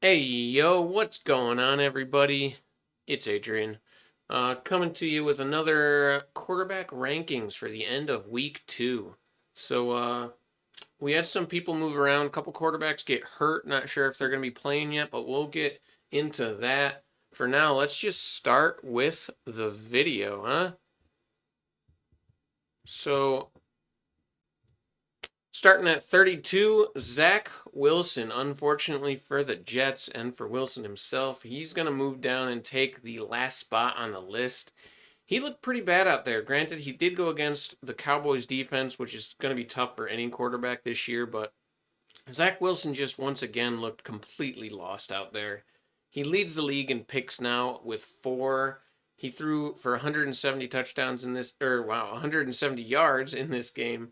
Hey, yo, what's going on, everybody? It's Adrian, coming to you with another quarterback rankings for the end of week two. So, we had some people move around, a couple quarterbacks get hurt, not sure if they're going to be playing yet, but we'll get into that. For now, let's just start with the video, huh? So, starting at 32, Zach Wilson. Unfortunately for the Jets and for Wilson himself, he's going to move down and take the last spot on the list. He looked pretty bad out there. Granted, he did go against the Cowboys defense, which is going to be tough for any quarterback this year, but Zach Wilson just once again looked completely lost out there. He leads the league in picks now with four. He threw for 170 touchdowns in this, or wow, 170 yards in this game.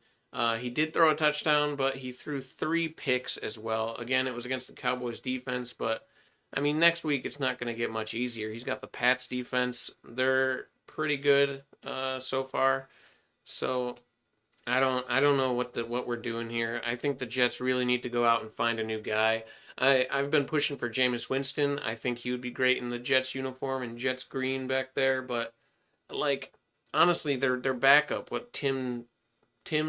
He did throw a touchdown, but he threw three picks as well. Again, it was against the Cowboys defense, but I mean, next week it's not going to get much easier. He's got the Pats defense; they're pretty good so far. So I don't know what we're doing here. I think the Jets really need to go out and find a new guy. I've been pushing for Jameis Winston. I think he would be great in the Jets uniform and Jets green back there, but like honestly, their backup, what Tim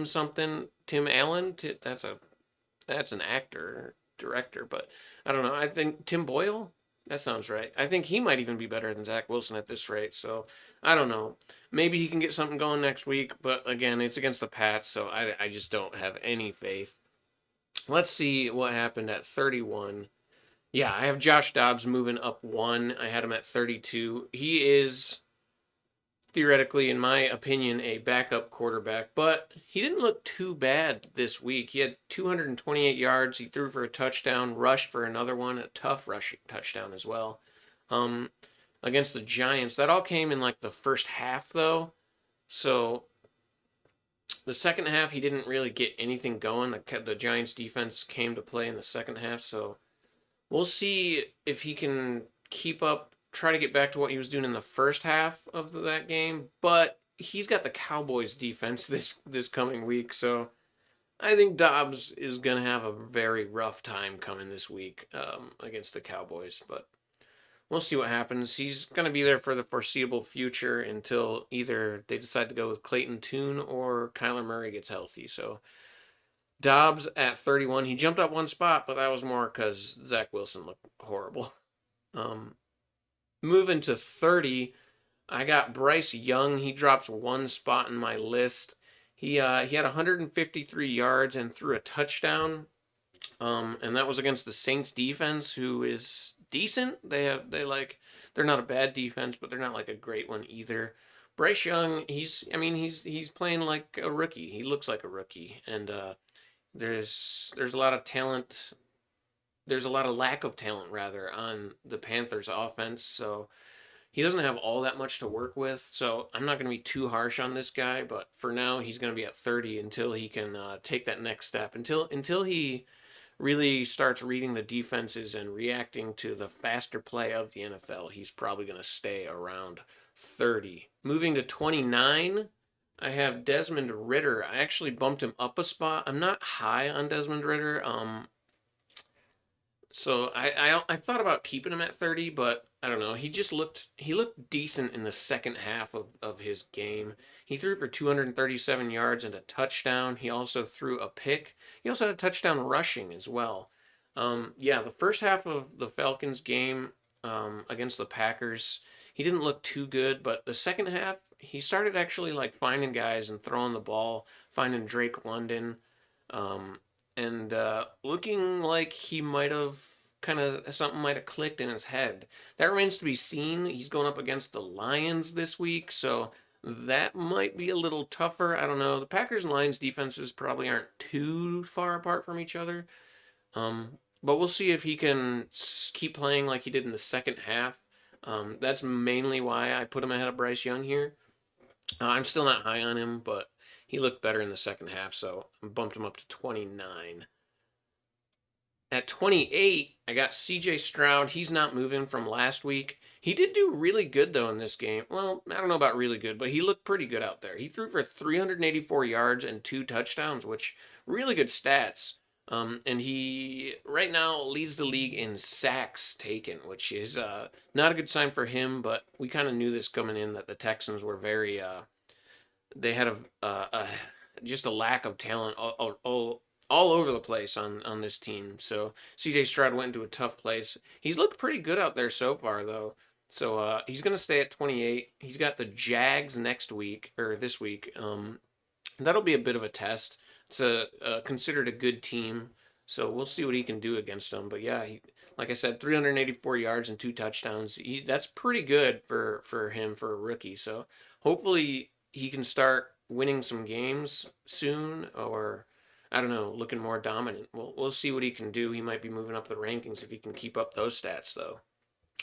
something, Tim Allen, that's an actor, director, but I don't know. I think Tim Boyle, that sounds right. I think he might even be better than Zach Wilson at this rate. So I don't know. Maybe he can get something going next week, but again, it's against the Pats, so I just don't have any faith. Let's see what happened at 31. Yeah, I have Josh Dobbs moving up one. I had him at 32. He is theoretically, in my opinion, a backup quarterback, but he didn't look too bad this week. He had 228 yards. He threw for a touchdown, rushed for another one, a tough rushing touchdown as well. Um, Against the Giants, that all came in like the first half, though. So the second half, he didn't really get anything going. The Giants defense came to play in the second half, so we'll see if he can keep up, try to get back to what he was doing in the first half of that game. But he's got the Cowboys defense this coming week, so I think Dobbs is gonna have a very rough time coming this week against the Cowboys. But we'll see what happens. He's gonna be there for the foreseeable future until either they decide to go with Clayton Tune or Kyler Murray gets healthy. So Dobbs at 31. He jumped up one spot, but that was more because Zach Wilson looked horrible. Um, Moving to 30, I got Bryce Young. He drops one spot in my list. He had 153 yards and threw a touchdown. And that was against the Saints defense, who is decent. They're not a bad defense, but they're not like a great one either. Bryce Young, he's playing like a rookie. He looks like a rookie, and there's a lot of talent. There's a lot of lack of talent rather on the Panthers offense, so he doesn't have all that much to work with. So I'm not going to be too harsh on this guy, but for now he's going to be at 30 until he can take that next step. Until he really starts reading the defenses and reacting to the faster play of the NFL, he's probably going to stay around 30. Moving to 29, I have Desmond Ridder. I actually bumped him up a spot. I'm not high on Desmond Ridder. So I thought about keeping him at 30, but I don't know. He looked decent in the second half of his game. He threw for 237 yards and a touchdown. He also threw a pick. He also had a touchdown rushing as well. Yeah, the first half of the Falcons game against the Packers, he didn't look too good, but the second half he started actually like finding guys and throwing the ball, finding Drake London. Um, and looking like he might have kind of something might have clicked in his head. That remains to be seen. He's going up against the Lions this week, so that might be a little tougher. I don't know. The Packers and Lions defenses probably aren't too far apart from each other. But we'll see if he can keep playing like he did in the second half. That's mainly why I put him ahead of Bryce Young here. I'm still not high on him, but he looked better in the second half, so I bumped him up to 29. At 28, I got CJ Stroud. He's not moving from last week. He did do really good, though, in this game. Well, I don't know about really good, but he looked pretty good out there. He threw for 384 yards and two touchdowns, which really good stats. And he right now leads the league in sacks taken, which is not a good sign for him. But we kind of knew this coming in, that the Texans were very they had just a lack of talent all over the place on this team. So C.J. Stroud went into a tough place. He's looked pretty good out there so far, though. So he's going to stay at 28. He's got the Jags next week, or this week. That'll be a bit of a test. It's considered a good team, so we'll see what he can do against them. But yeah, like I said, 384 yards and 2 touchdowns. That's pretty good for him for a rookie. So hopefully he can start winning some games soon, or I don't know, looking more dominant. We'll see what he can do. He might be moving up the rankings if he can keep up those stats, though.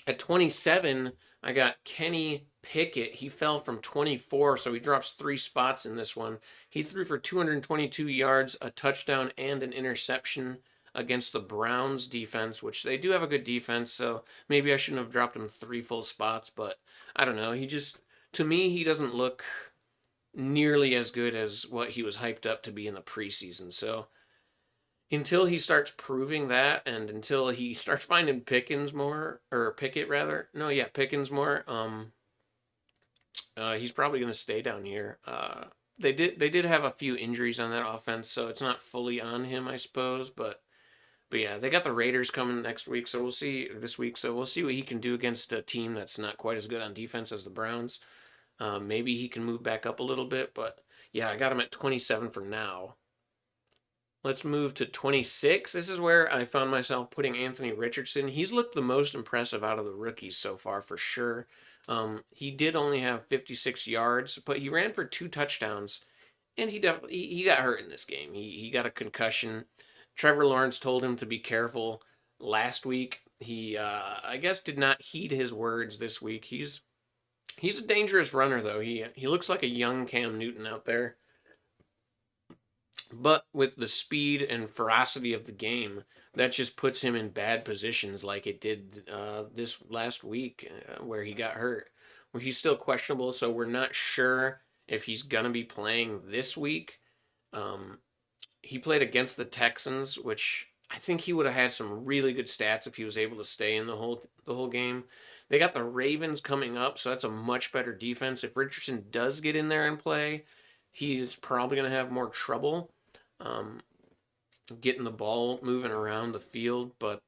At 27, I got Kenny Pickett. He fell from 24, so he drops 3 spots in this one. He threw for 222 yards, a touchdown, and an interception against the Browns defense, which they do have a good defense, so maybe I shouldn't have dropped him 3 full spots, but I don't know. To me, he doesn't look nearly as good as what he was hyped up to be in the preseason. So until he starts proving that, and until he starts finding Pickens more, or Pickett rather, no, yeah, Pickens more, he's probably going to stay down here. They did have a few injuries on that offense, so it's not fully on him, I suppose. But yeah, they got the Raiders coming next week, so we'll see this week. So we'll see what he can do against a team that's not quite as good on defense as the Browns. Maybe he can move back up a little bit, but yeah, I got him at 27 for now. Let's move to 26. This is where I found myself putting Anthony Richardson. He's looked the most impressive out of the rookies so far, for sure. He did only have 56 yards, but he ran for 2 touchdowns, and he got hurt in this game. He got a concussion. Trevor Lawrence told him to be careful last week. He I guess did not heed his words this week. He's a dangerous runner, though. He looks like a young Cam Newton out there. But with the speed and ferocity of the game, that just puts him in bad positions, like it did this last week, where he got hurt. Where he's still questionable, so we're not sure if he's gonna be playing this week. Um, he played against the Texans, which I think he would have had some really good stats if he was able to stay in the whole game. They got the Ravens coming up, so that's a much better defense. If Richardson does get in there and play, he is probably going to have more trouble um, getting the ball moving around the field. But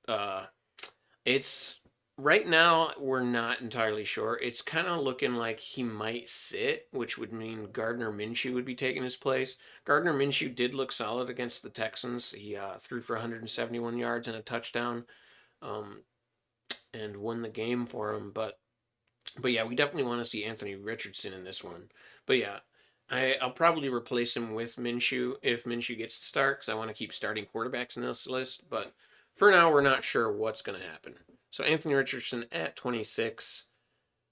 it's right now we're not entirely sure. It's kind of looking like he might sit, which would mean Gardner Minshew would be taking his place. Gardner Minshew did look solid against the Texans. He threw for 171 yards and a touchdown, um, and won the game for him. But yeah, we definitely want to see Anthony Richardson in this one. But yeah, I'll probably replace him with Minshew if Minshew gets to start, because I want to keep starting quarterbacks in this list. But for now, we're not sure what's going to happen. So Anthony Richardson at 26.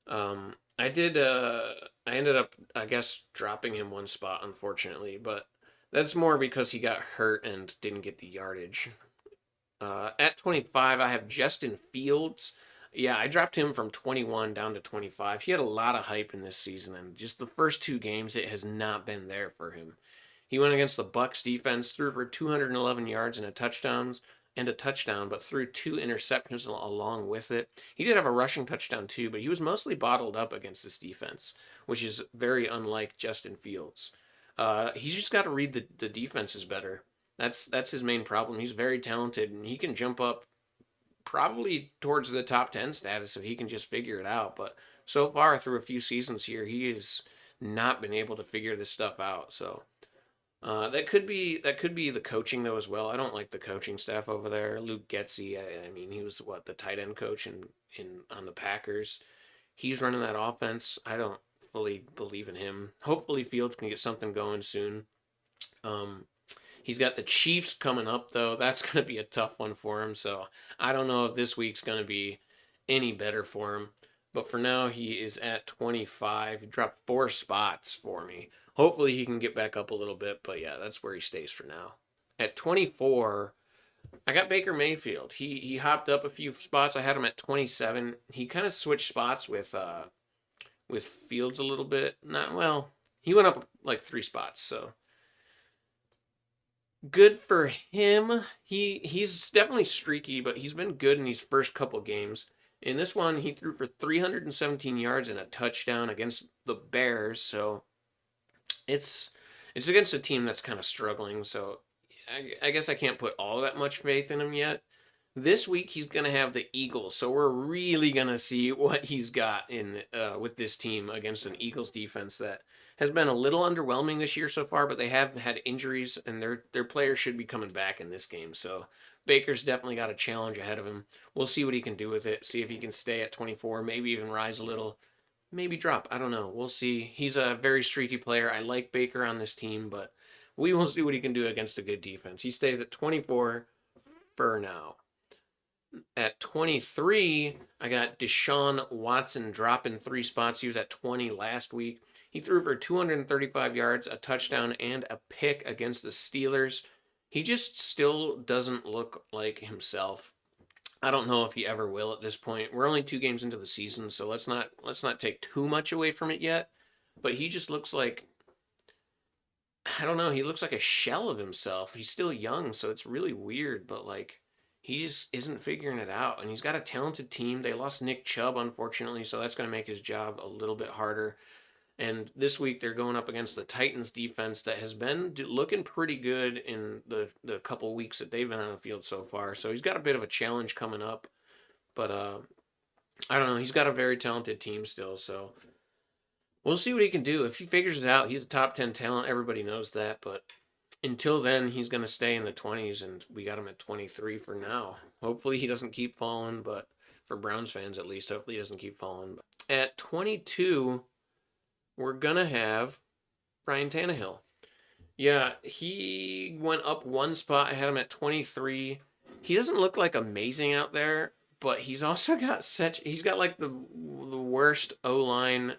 I ended up, I guess, dropping him 1 spot, unfortunately. But that's more because he got hurt and didn't get the yardage. At 25, I have Justin Fields. Yeah, I dropped him from 21 down to 25. He had a lot of hype in this season, and just the first 2 games, it has not been there for him. He went against the Bucks defense, threw for 211 yards and a touchdown, but threw 2 interceptions along with it. He did have a rushing touchdown too, but he was mostly bottled up against this defense, which is very unlike Justin Fields. He's just got to read the defenses better. That's his main problem. He's very talented, and he can jump up probably towards the top 10 status if he can just figure it out. But so far through a few seasons here, he has not been able to figure this stuff out. So that could be the coaching though as well. I don't like the coaching staff over there. Luke Getsy, I mean, he was the tight end coach in on the Packers. He's running that offense. I don't fully believe in him. Hopefully Fields can get something going soon. Um, He's got the Chiefs coming up, though. That's going to be a tough one for him. So I don't know if this week's going to be any better for him. But for now, he is at 25. He dropped 4 spots for me. Hopefully, he can get back up a little bit. But yeah, that's where he stays for now. At 24, I got Baker Mayfield. He hopped up a few spots. I had him at 27. He kind of switched spots with Fields a little bit. Not well. He went up like 3 spots. So Good for him. He's definitely streaky, but he's been good in these first couple games. In this one, he threw for 317 yards and a touchdown against the Bears. So it's it's against a team that's kind of struggling. So I guess I can't put all that much faith in him yet. This week he's gonna have the Eagles, so we're really gonna see what he's got in with this team against an Eagles defense that has been a little underwhelming this year so far, but they have had injuries and their players should be coming back in this game. So Baker's definitely got a challenge ahead of him. We'll see what he can do with it. See if he can stay at 24, maybe even rise a little, maybe drop. I don't know. We'll see. He's a very streaky player. I like Baker on this team, but we will see what he can do against a good defense. He stays at 24 for now. At 23, I got Deshaun Watson dropping 3 spots. He was at 20 last week. He threw for 235 yards, a touchdown, and a pick against the Steelers. He just still doesn't look like himself. I don't know if he ever will at this point. We're only 2 games into the season, so let's not take too much away from it yet. But he just looks like, I don't know, he looks like a shell of himself. He's still young, so it's really weird, but like he just isn't figuring it out. And he's got a talented team. They lost Nick Chubb, unfortunately, so that's going to make his job a little bit harder. And this week they're going up against the Titans defense that has been looking pretty good in the couple weeks that they've been on the field so far. So he's got a bit of a challenge coming up. But I don't know. He's got a very talented team still, so we'll see what he can do. If he figures it out, he's a top 10 talent. Everybody knows that. But until then, he's going to stay in the 20s, and we got him at 23 for now. Hopefully, he doesn't keep falling, but for Browns fans at least, hopefully, he doesn't keep falling. At 22, we're going to have Ryan Tannehill. Yeah, he went up 1 spot. I had him at 23. He doesn't look like amazing out there, but he's also got he's got like the worst O line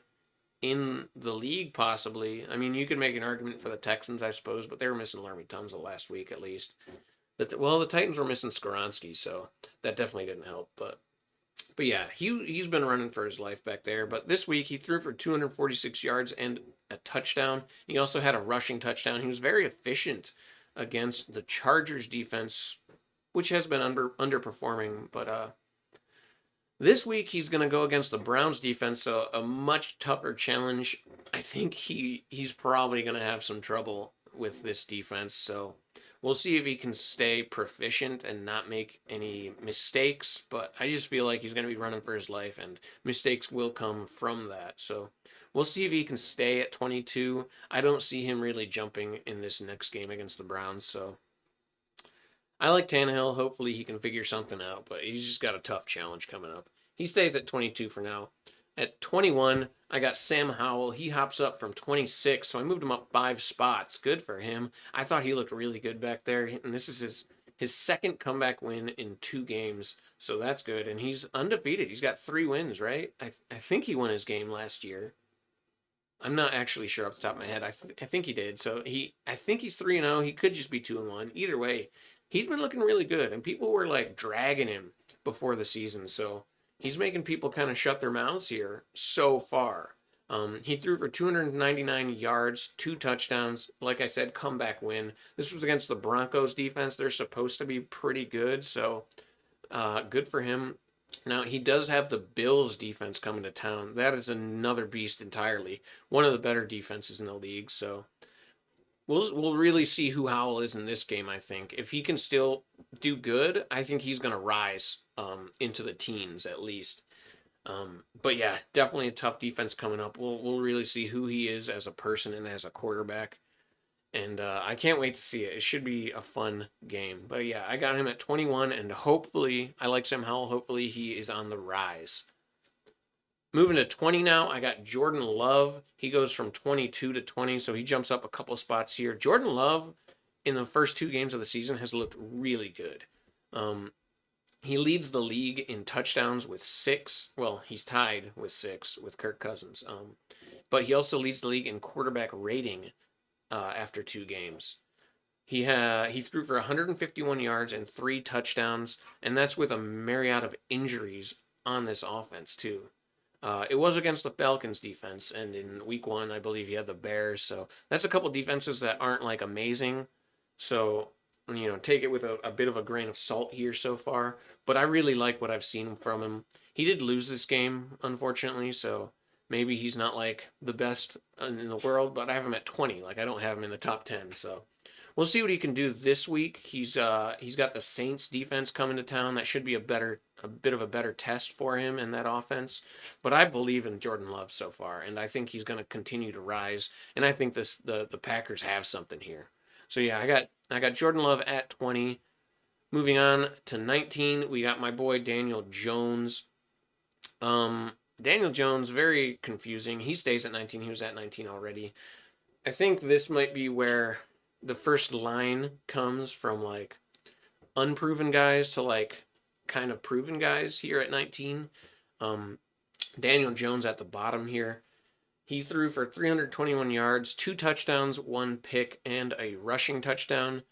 in the league, possibly. I mean, you could make an argument for the Texans, I suppose, but they were missing Laremy Tunsil last week at least. Well, the Titans were missing Skoronski, so that definitely didn't help. But yeah, he's been running for his life back there. But this week he threw for 246 yards and a touchdown. He also had a rushing touchdown. He was very efficient against the Chargers defense, which has been underperforming. But this week he's going to go against the Browns defense, so a much tougher challenge. I think he's probably going to have some trouble with this defense. So we'll see if he can stay proficient and not make any mistakes. But I just feel like he's going to be running for his life, and mistakes will come from that. So we'll see if he can stay at 22. I don't see him really jumping in this next game against the Browns. So I like Tannehill. Hopefully he can figure something out, but he's just got a tough challenge coming up. He stays at 22 for now. At 21, I got Sam Howell. He hops up from 26, so I moved him up 5 spots. Good for him. I thought he looked really good back there, and this is his second comeback win in 2 games, so that's good. And he's undefeated. He's got 3 wins, right? I think he won his game last year. I'm not actually sure off the top of my head. I think he did. So I think he's 3-0. He could just be 2-1. Either way, he's been looking really good, and people were like dragging him before the season. So he's making people kind of shut their mouths here so far. He threw for 299 yards, 2 touchdowns. Like I said, comeback win. This was against the Broncos defense. They're supposed to be pretty good, so good for him. Now, he does have the Bills defense coming to town. That is another beast entirely. One of the better defenses in the league. So we'll really see who Howell is in this game, I think. If he can still do good, I think he's going to rise into the teens at least. But yeah, definitely a tough defense coming up. We'll really see who he is as a person and as a quarterback. And I can't wait to see it. It should be a fun game. But yeah, I got him at 21, and hopefully, I like Sam Howell. Hopefully, he is on the rise. Moving to 20 now, I got Jordan Love. He goes from 22 to 20, so he jumps up a couple of spots here. Jordan Love, in the first 2 games of the season, has looked really good. He leads the league in touchdowns with 6. Well, he's tied with 6 with Kirk Cousins. But he also leads the league in quarterback rating after 2 games. He threw for 151 yards and 3 touchdowns, and that's with a myriad of injuries on this offense too. It was against the Falcons defense, and in week 1, I believe he had the Bears. So that's a couple defenses that aren't like amazing. So, take it with a bit of a grain of salt here so far. But I really like what I've seen from him. He did lose this game, unfortunately, so maybe he's not like the best in the world, but I have him at 20. Like I don't have him in the top 10, so we'll see what he can do this week. He's got the Saints defense coming to town. That should be a bit of a better test for him in that offense. But I believe in Jordan Love so far, and I think he's going to continue to rise. And I think the Packers have something here. So yeah, I got Jordan Love at 20. Moving on to 19, we got my boy Daniel Jones. Daniel Jones, very confusing. He stays at 19. He was at 19 already. I think this might be where the first line comes from like unproven guys to like kind of proven guys here at 19. Daniel Jones at the bottom here. He threw for 321 yards, 2 touchdowns, 1 pick, and a rushing touchdown.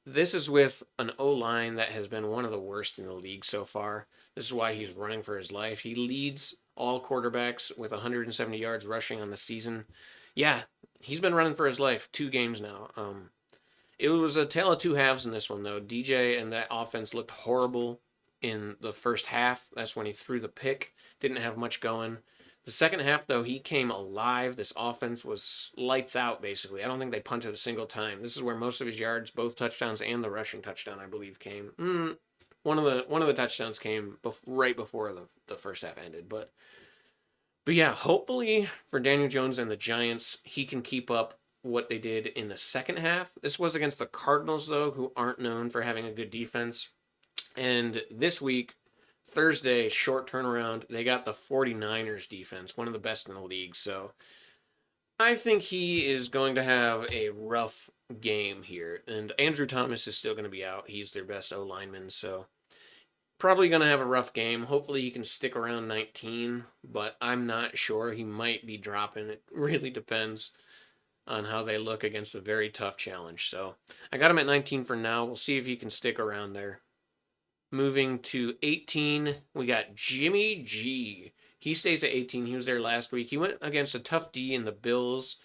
This is with an O-line that has been one of the worst in the league so far. This is why he's running for his life. He leads all quarterbacks with 170 yards rushing on the season. Yeah, he's been running for his life 2 games now. It was a tale of 2 halves in this one, though. DJ and that offense looked horrible in the first half. That's when he threw the pick. Didn't have much going. The second half, though, he came alive. This offense was lights out, basically. I don't think they punted a single time. This is where most of his yards, both touchdowns and the rushing touchdown, I believe, came. One of the touchdowns came right before the first half ended. But yeah, hopefully for Daniel Jones and the Giants, he can keep up what they did in the second half. This was against the Cardinals, though, who aren't known for having a good defense. And this week, Thursday, short turnaround, they got the 49ers defense, one of the best in the league. So I think he is going to have a rough game here. And Andrew Thomas is still going to be out. He's their best O lineman. So probably going to have a rough game. Hopefully he can stick around 19, but I'm not sure. He might be dropping. It really depends on how they look against a very tough challenge. So I got him at 19 for now. We'll see if he can stick around there. Moving to 18, we got Jimmy G. He stays at 18. He was there last week. He went against a tough D in the Bills.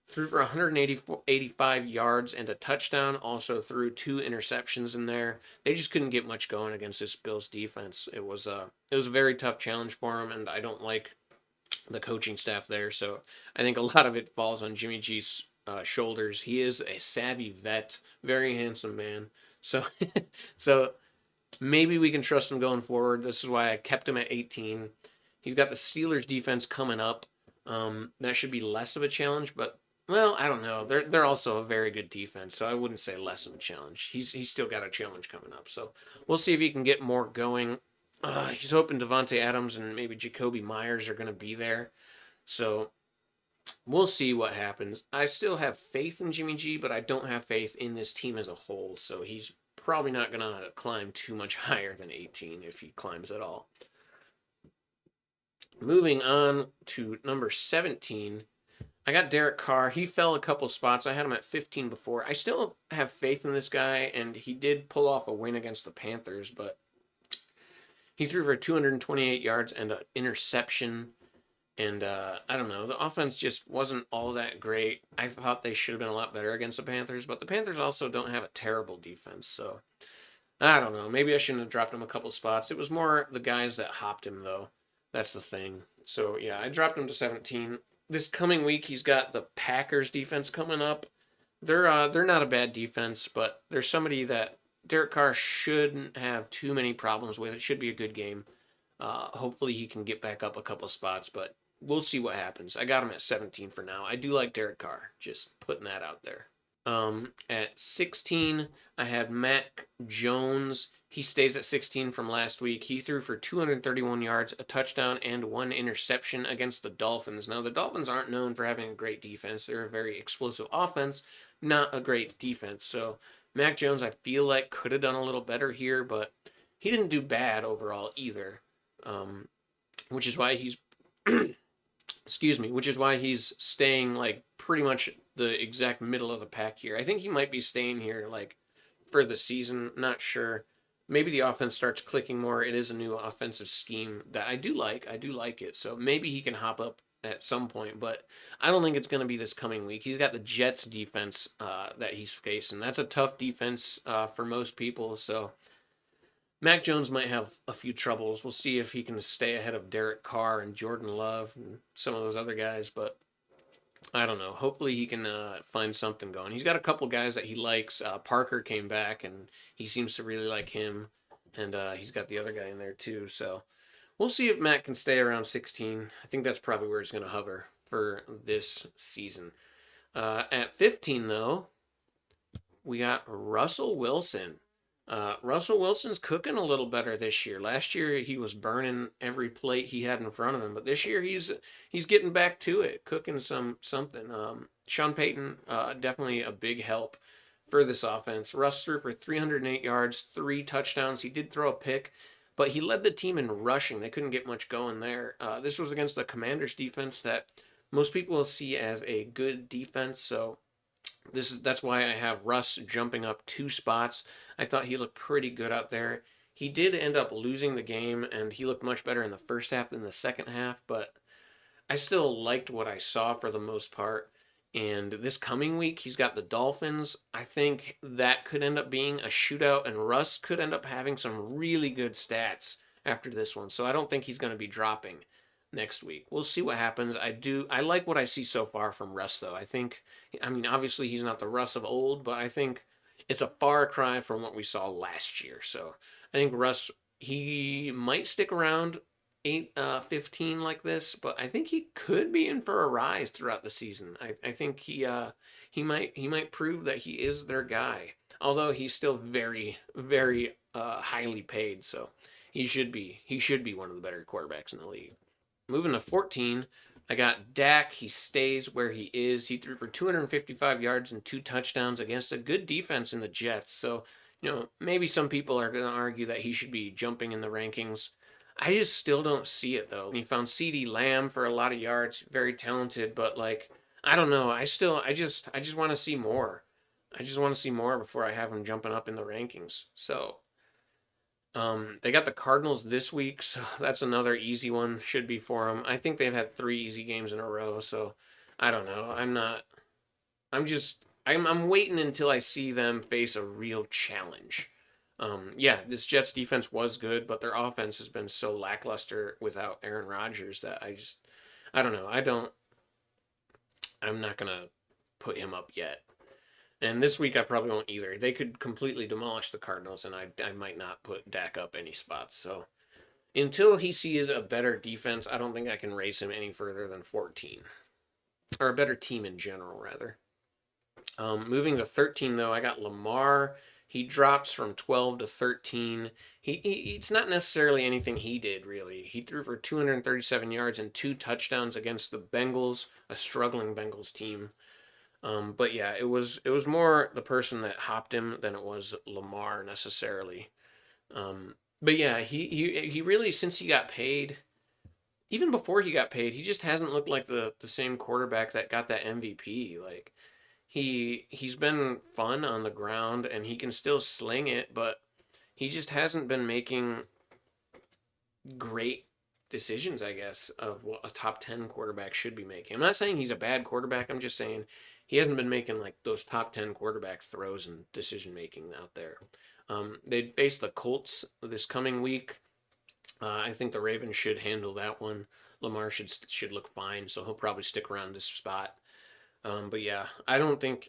Threw for 185 yards and a touchdown. Also threw 2 interceptions in there. They just couldn't get much going against this Bills defense. It was a very tough challenge for him, and I don't like the coaching staff there. So I think a lot of it falls on Jimmy G's shoulders. He is a savvy vet, very handsome man. So so maybe we can trust him going forward. This is why I kept him at 18. He's got the Steelers defense coming up. That should be less of a challenge, but well, I don't know. They're also a very good defense, so I wouldn't say less of a challenge. He's still got a challenge coming up, so we'll see if he can get more going. He's hoping Devontae Adams and maybe Jacoby Myers are going to be there, so we'll see what happens. I still have faith in Jimmy G, but I don't have faith in this team as a whole, so he's probably not going to climb too much higher than 18 if he climbs at all. Moving on to number 17, I got Derek Carr. He fell a couple spots. I had him at 15 before. I still have faith in this guy, and he did pull off a win against the Panthers, but he threw for 228 yards and an interception. And I don't know. The offense just wasn't all that great. I thought they should have been a lot better against the Panthers, but the Panthers also don't have a terrible defense. So I don't know. Maybe I shouldn't have dropped him a couple spots. It was more the guys that hopped him, though. That's the thing. So yeah, I dropped him to 17. This coming week, he's got the Packers defense coming up. They're not a bad defense, but there's somebody that Derek Carr shouldn't have too many problems with. It should be a good game. Hopefully he can get back up a couple spots, but we'll see what happens. I got him at 17 for now. I do like Derek Carr. Just putting that out there. At 16, I had Mac Jones. He stays at 16 from last week. He threw for 231 yards, a touchdown, and 1 interception against the Dolphins. Now, the Dolphins aren't known for having a great defense. They're a very explosive offense, not a great defense. So, Mac Jones, I feel like, could have done a little better here, but he didn't do bad overall either. Which is why he's which is why he's staying like pretty much the exact middle of the pack here. I think he might be staying here like for the season, not sure. Maybe the offense starts clicking more. It is a new offensive scheme that I do like. I do like it. So maybe he can hop up at some point, but I don't think it's going to be this coming week. He's got the Jets defense that he's facing. That's a tough defense for most people, so Mac Jones might have a few troubles. We'll see if he can stay ahead of Derek Carr and Jordan Love and some of those other guys, but I don't know. Hopefully he can find something going. He's got a couple guys that he likes. Parker came back, and he seems to really like him, and he's got the other guy in there too. So we'll see if Matt can stay around 16. I think that's probably where he's going to hover for this season. At 15, though, we got Russell Wilson. Russell Wilson's cooking a little better this year. Last year he was burning every plate he had in front of him, but this year he's getting back to it, cooking something. Sean Payton definitely a big help for this offense. Russ threw for 308 yards, 3 touchdowns. He did throw a pick, but he led the team in rushing. They couldn't get much going there. This was against the Commanders defense that most people will see as a good defense, so that's why I have Russ jumping up 2 spots. I thought he looked pretty good out there. He did end up losing the game, and he looked much better in the first half than the second half, but I still liked what I saw for the most part. And this coming week, he's got the Dolphins. I think that could end up being a shootout, and Russ could end up having some really good stats after this one. So I don't think he's going to be dropping next week. We'll see what happens. I like what I see so far from Russ, though. I mean, obviously he's not the Russ of old, but I think it's a far cry from what we saw last year. So I think Russ, he might stick around 15 like this, but I think he could be in for a rise throughout the season. I think he might prove that he is their guy. Although he's still very, very highly paid, so he should be one of the better quarterbacks in the league. Moving to 14, I got Dak. He stays where he is. He threw for 255 yards and 2 touchdowns against a good defense in the Jets. So, maybe some people are going to argue that he should be jumping in the rankings. I just still don't see it, though. He found CeeDee Lamb for a lot of yards, very talented, but I don't know. I just want to see more. I just want to see more before I have him jumping up in the rankings. So, they got the Cardinals this week, so that's another easy one. Should be for them. I think they've had 3 easy games in a row, so I don't know. I'm waiting until I see them face a real challenge. Yeah, this Jets defense was good, but their offense has been so lackluster without Aaron Rodgers that I don't know. I'm not gonna put him up yet. And this week I probably won't either. They could completely demolish the Cardinals, and I might not put Dak up any spots. So until he sees a better defense, I don't think I can raise him any further than 14. Or a better team in general, rather. Moving to 13, though, I got Lamar. He drops from 12 to 13. It's not necessarily anything he did, really. He threw for 237 yards and 2 touchdowns against the Bengals, a struggling Bengals team. But yeah, it was more the person that hopped him than it was Lamar necessarily. But yeah, he really, since he got paid, even before he got paid, he just hasn't looked like the same quarterback that got that MVP. He's been fun on the ground and he can still sling it, but he just hasn't been making great decisions, I guess, of what a top 10 quarterback should be making. I'm not saying he's a bad quarterback. I'm just saying he hasn't been making those top 10 quarterback throws and decision making out there. They face the Colts this coming week. I think the Ravens should handle that one. Lamar should look fine, so he'll probably stick around this spot. But yeah, I don't think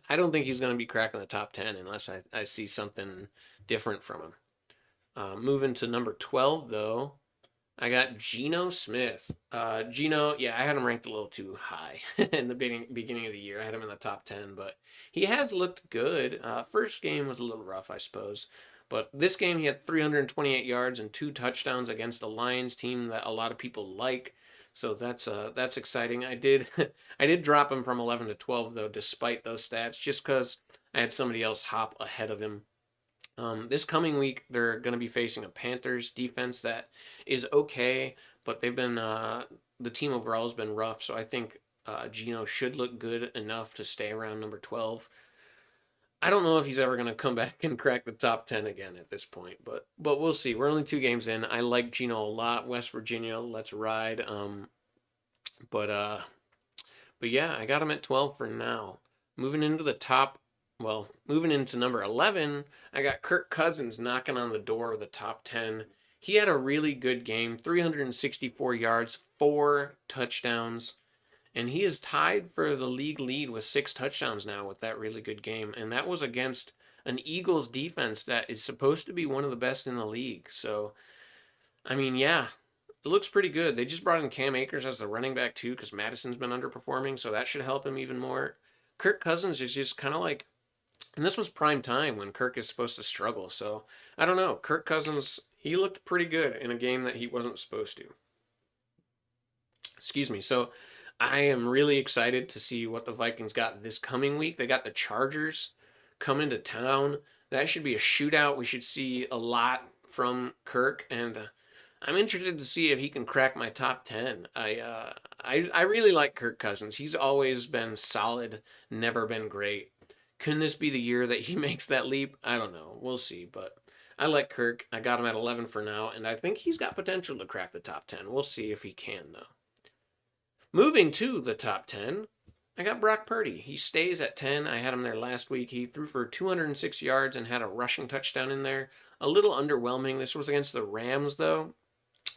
he's going to be cracking the top 10 unless I see something different from him. Moving to number 12 though, I got Geno Smith. Geno, yeah, I had him ranked a little too high in the beginning of the year. I had him in the top 10, but he has looked good. First game was a little rough, I suppose. But this game, he had 328 yards and 2 touchdowns against the Lions team that a lot of people like. So that's exciting. I did I did drop him from 11 to 12 though, despite those stats, just because I had somebody else hop ahead of him. This coming week, they're going to be facing a Panthers defense that is okay, but the team overall has been rough. So I think Geno should look good enough to stay around number 12. I don't know if he's ever going to come back and crack the top 10 again at this point, but we'll see. We're only 2 games in. I like Geno a lot. West Virginia, let's ride. But yeah, I got him at 12 for now. Moving into the top, well, moving into number 11, I got Kirk Cousins knocking on the door of the top 10. He had a really good game, 364 yards, 4 touchdowns, and he is tied for the league lead with 6 touchdowns now with that really good game. And that was against an Eagles defense that is supposed to be one of the best in the league. So, I mean, yeah, it looks pretty good. They just brought in Cam Akers as the running back too, because Madison's been underperforming, so that should help him even more. Kirk Cousins is just kind of like, and this was prime time when Kirk is supposed to struggle. So I don't know. Kirk Cousins, he looked pretty good in a game that he wasn't supposed to. Excuse me. So I am really excited to see what the Vikings got this coming week. They got the Chargers coming to town. That should be a shootout. We should see a lot from Kirk, and I'm interested to see if he can crack my top 10. I really like Kirk Cousins. He's always been solid, never been great. Can this be the year that he makes that leap? I don't know. We'll see, but I like Kirk. I got him at 11 for now, and I think he's got potential to crack the top 10. We'll see if he can, though. Moving to the top 10, I got Brock Purdy. He stays at 10. I had him there last week. He threw for 206 yards and had a rushing touchdown in there. A little underwhelming. This was against the Rams, though.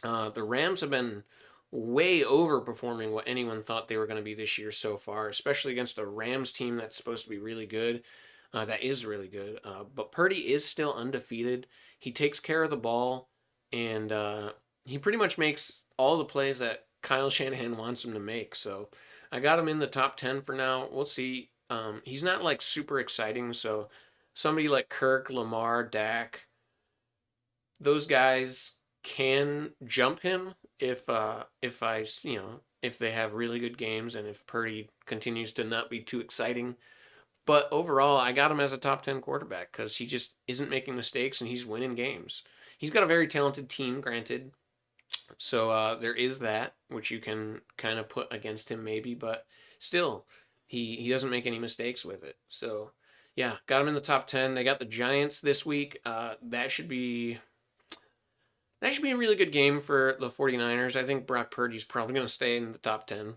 The Rams have been way overperforming what anyone thought they were going to be this year so far, especially against a Rams team that's supposed to be really good. That is really good. But Purdy is still undefeated. He takes care of the ball, and he pretty much makes all the plays that Kyle Shanahan wants him to make. So I got him in the top 10 for now. We'll see. He's not like super exciting. So somebody like Kirk, Lamar, Dak, those guys can jump him if I if they have really good games and if Purdy continues to not be too exciting. But overall, I got him as a top 10 quarterback because he just isn't making mistakes and he's winning games. He's got a very talented team, granted. So there is that, which you can kind of put against him maybe, but still, he doesn't make any mistakes with it. So yeah, got him in the top 10. They got the Giants this week. That should be a really good game for the 49ers. I think Brock Purdy's probably going to stay in the top 10.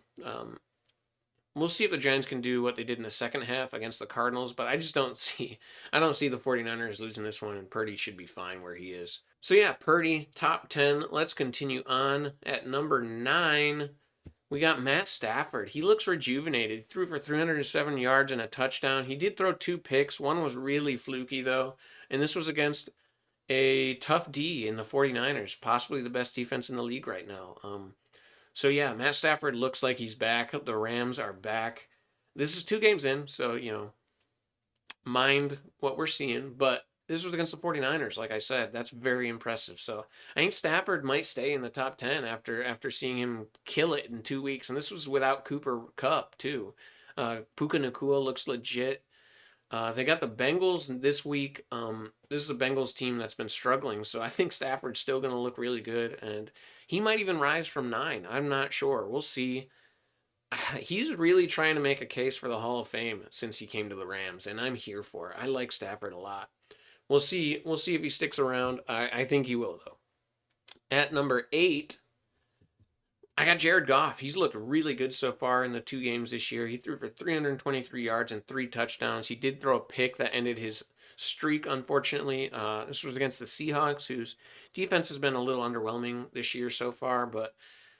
We'll see if the Giants can do what they did in the second half against the Cardinals, but I don't see the 49ers losing this one, and Purdy should be fine where he is. So yeah, Purdy, top 10. Let's continue on. At number 9, we got Matt Stafford. He looks rejuvenated. He threw for 307 yards and a touchdown. He did throw 2 picks. One was really fluky, though, and this was against a tough D in the 49ers, possibly the best defense in the league right now. So yeah, Matt Stafford looks like he's back. The Rams are back. This is 2 games in, so mind what we're seeing, but this was against the 49ers, like I said. That's very impressive. So I think Stafford might stay in the top 10 after seeing him kill it in 2 weeks, and this was without Cooper Kupp too. Puka Nacua looks legit. They got the Bengals this week. This is a Bengals team that's been struggling, so I think Stafford's still going to look really good, and he might even rise from 9. I'm not sure. We'll see. He's really trying to make a case for the Hall of Fame since he came to the Rams, and I'm here for it. I like Stafford a lot. We'll see. We'll see if he sticks around. I think he will, though. At number 8, I got Jared Goff. He's looked really good so far in the 2 games this year. He threw for 323 yards and 3 touchdowns. He did throw a pick that ended his streak, unfortunately. This was against the Seahawks, whose defense has been a little underwhelming this year so far, but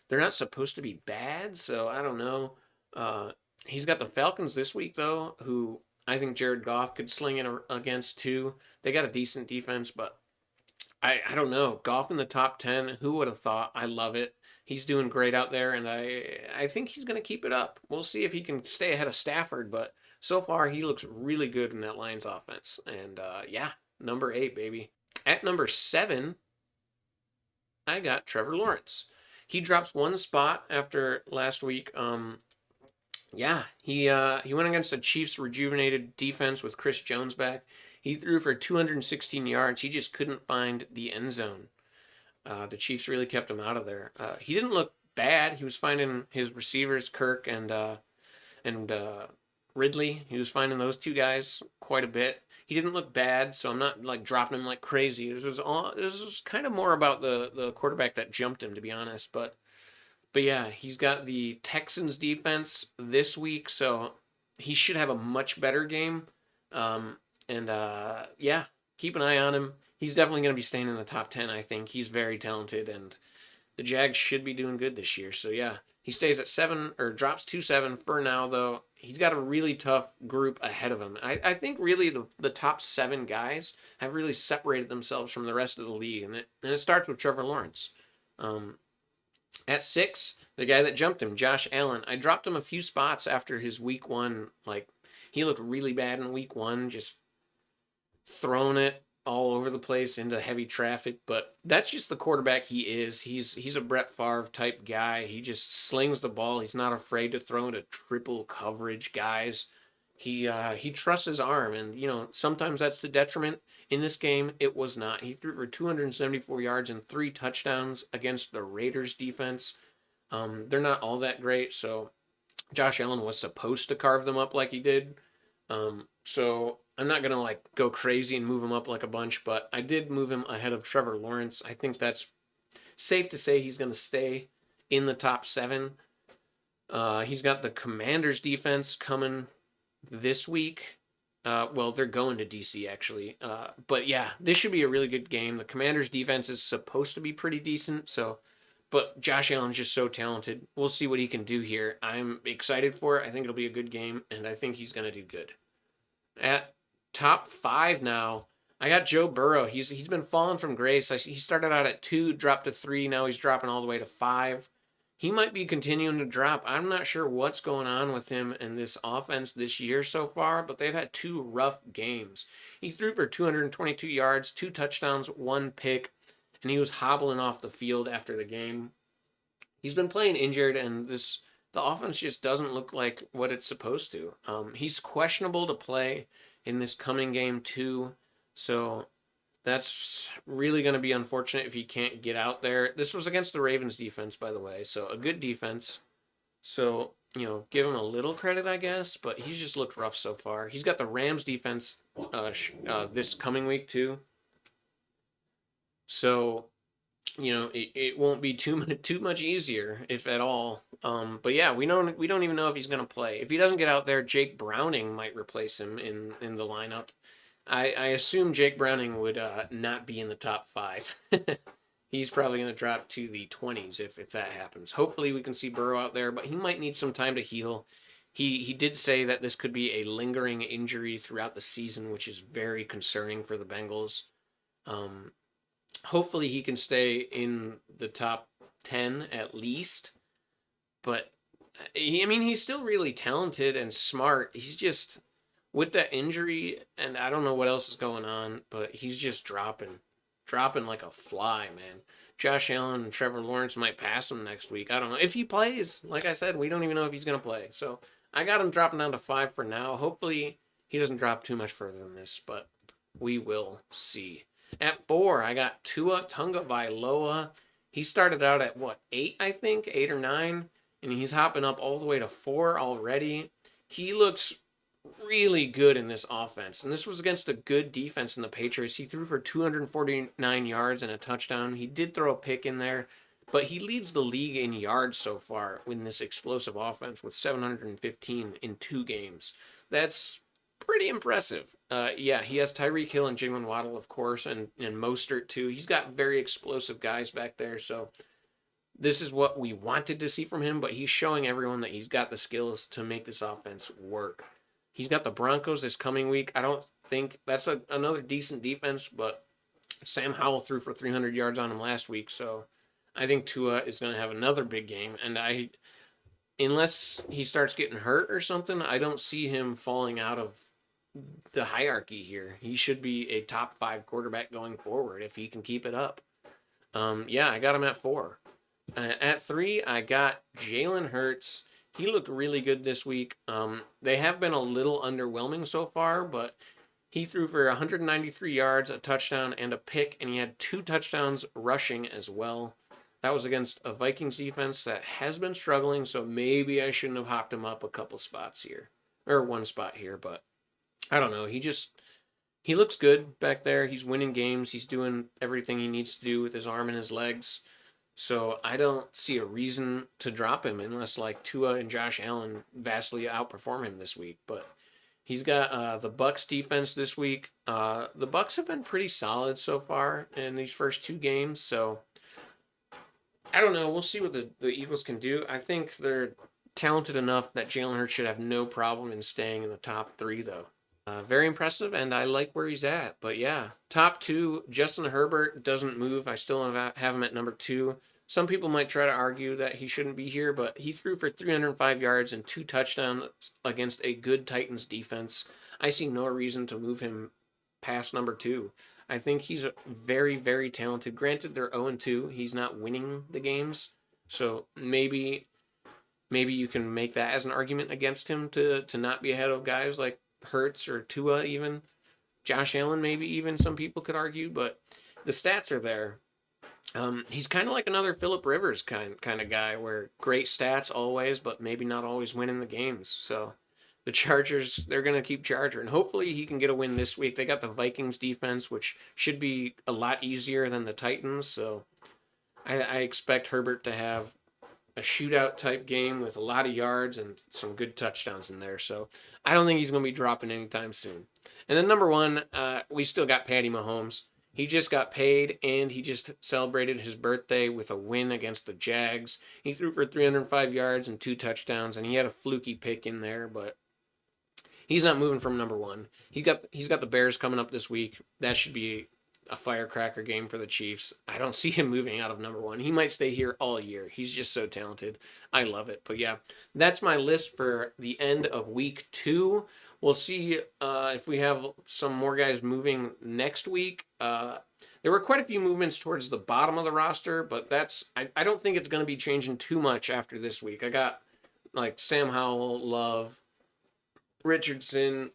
they're not supposed to be bad, so I don't know. He's got the Falcons this week, though, who I think Jared Goff could sling it against, too. They got a decent defense, but I don't know. Goff in the top 10, who would have thought? I love it. He's doing great out there, and I think he's going to keep it up. We'll see if he can stay ahead of Stafford, but so far he looks really good in that Lions offense. And yeah, number 8, baby. At number 7, I got Trevor Lawrence. He drops 1 spot after last week. Yeah, he went against the Chiefs' rejuvenated defense with Chris Jones back. He threw for 216 yards. He just couldn't find the end zone. The Chiefs really kept him out of there. He didn't look bad. He was finding his receivers, Kirk and Ridley. He was finding those 2 guys quite a bit. He didn't look bad, so I'm not like dropping him like crazy. This was kind of more about the quarterback that jumped him, to be honest. But But yeah, he's got the Texans defense this week, so he should have a much better game. Um, and yeah, keep an eye on him. He's definitely going to be staying in the top 10, I think. He's very talented, and the Jags should be doing good this year. So yeah, he stays at 7 or drops to 7 for now, though. He's got a really tough group ahead of him. I think really the top 7 guys have really separated themselves from the rest of the league, and it starts with Trevor Lawrence. Um, at 6, the guy that jumped him, Josh Allen. I dropped him a few spots after his week 1. Like, he looked really bad in week 1, just throwing it all over the place into heavy traffic. But that's just the quarterback he is. He's a Brett Favre type guy. He just slings the ball. He's not afraid to throw into triple coverage guys. He trusts his arm, and sometimes that's the detriment. In this game, it was not. He threw for 274 yards and 3 touchdowns against the Raiders defense. They're not all that great, so Josh Allen was supposed to carve them up like he did. So I'm not gonna like go crazy and move him up like a bunch, but I did move him ahead of Trevor Lawrence. I think that's safe to say he's gonna stay in the top 7. He's got the Commanders defense coming this week. Well, they're going to DC actually. But yeah, this should be a really good game. The Commanders defense is supposed to be pretty decent, but Josh Allen's just so talented. We'll see what he can do here. I'm excited for it. I think it'll be a good game, and I think he's going to do good. At top 5 now, I got Joe Burrow. He's been falling from grace. He started out at 2, dropped to 3. Now he's dropping all the way to 5. He might be continuing to drop. I'm not sure what's going on with him and this offense this year so far, but they've had 2 rough games. He threw for 222 yards, 2 touchdowns, 1 pick, and he was hobbling off the field after the game. He's been playing injured, and the offense just doesn't look like what it's supposed to. He's questionable to play in this coming game too, so that's really going to be unfortunate if he can't get out there. This was against the Ravens defense, by the way, so a good defense. So, give him a little credit, I guess, but he's just looked rough so far. He's got the Rams defense this coming week, too. So, it won't be too much easier, if at all. But yeah, we don't even know if he's going to play. If he doesn't get out there, Jake Browning might replace him in the lineup. I assume Jake Browning would not be in the top 5. He's probably going to drop to the 20s if that happens. Hopefully we can see Burrow out there, but he might need some time to heal. He did say that this could be a lingering injury throughout the season, which is very concerning for the Bengals. Hopefully he can stay in the top 10 at least. But, he's still really talented and smart. He's just, with that injury, and I don't know what else is going on, but he's just dropping like a fly, man. Josh Allen and Trevor Lawrence might pass him next week. I don't know. If he plays, like I said, we don't even know if he's going to play. So I got him dropping down to 5 for now. Hopefully he doesn't drop too much further than this, but we will see. At 4, I got Tua Tagovailoa. He started out at 8, I think, 8 or 9, and he's hopping up all the way to 4 already. He looks really good in this offense, and this was against a good defense in the Patriots. He threw for 249 yards and a touchdown. He did throw a pick in there, but he leads the league in yards so far in this explosive offense with 715 in 2 games. That's pretty impressive. Yeah, he has Tyreek Hill and Jalen Waddle, of course, and Mostert too. He's got very explosive guys back there, so this is what we wanted to see from him, but he's showing everyone that he's got the skills to make this offense work. He's got the Broncos this coming week. I don't think that's another decent defense, but Sam Howell threw for 300 yards on him last week, so I think Tua is going to have another big game, and unless he starts getting hurt or something, I don't see him falling out of the hierarchy here. He should be a top 5 quarterback going forward if he can keep it up. Yeah, I got him at 4. At 3, I got Jalen Hurts. He looked really good this week. They have been a little underwhelming so far, but he threw for 193 yards, a touchdown, and a pick, and he had 2 touchdowns rushing as well. That was against a Vikings defense that has been struggling, so maybe I shouldn't have hopped him up a couple spots here. Or 1 spot here, but I don't know. He looks good back there. He's winning games. He's doing everything he needs to do with his arm and his legs. So I don't see a reason to drop him unless like Tua and Josh Allen vastly outperform him this week. But he's got the Bucks defense this week. The Bucks have been pretty solid so far in these first two games. So I don't know. We'll see what the Eagles can do. I think they're talented enough that Jalen Hurts should have no problem in staying in the top three, though. Very impressive, and I like where he's at. But yeah, top two, Justin Herbert doesn't move. I still have him at number two. Some people might try to argue that he shouldn't be here, but he threw for 305 yards and 2 touchdowns against a good Titans defense. I see no reason to move him past number two. I think he's very, very talented. Granted, they're 0-2. He's not winning the games, so maybe you can make that as an argument against him to not be ahead of guys like Hurts or Tua, even Josh Allen. Maybe even some people could argue, but the stats are there. He's kind of like another Philip Rivers kind of guy, where great stats always, but maybe not always winning the games. So the Chargers, they're gonna keep charging. Hopefully, he can get a win this week. They got the Vikings defense, which should be a lot easier than the Titans. So I expect Herbert to have a shootout type game with a lot of yards and some good touchdowns in there. So I don't think he's going to be dropping anytime soon. And then number one, we still got Patty Mahomes. He just got paid and he just celebrated his birthday with a win against the Jags. He threw for 305 yards and 2 touchdowns, and he had a fluky pick in there, but he's not moving from number one. He's got the Bears coming up this week. That should be a firecracker game for the Chiefs. I don't see him moving out of number one. He might stay here all year. He's just so talented. I love it. But yeah, that's my list for the end of week 2. We'll see if we have some more guys moving next week. There were quite a few movements towards the bottom of the roster, but I don't think it's going to be changing too much after this week. I got like Sam Howell, Love, Richardson.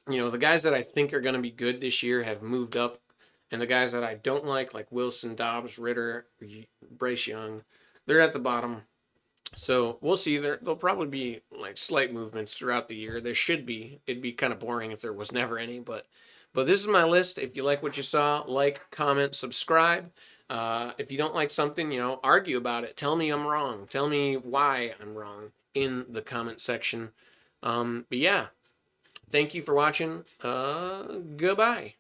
The guys that I think are going to be good this year have moved up, and the guys that I don't like Wilson, Dobbs, Ritter, Bryce Young, they're at the bottom. So we'll see. There'll probably be like slight movements throughout the year. There should be. It'd be kind of boring if there was never any. But this is my list. If you like what you saw, like, comment, subscribe. If you don't like something, argue about it. Tell me I'm wrong. Tell me why I'm wrong in the comment section. But yeah, thank you for watching. Goodbye.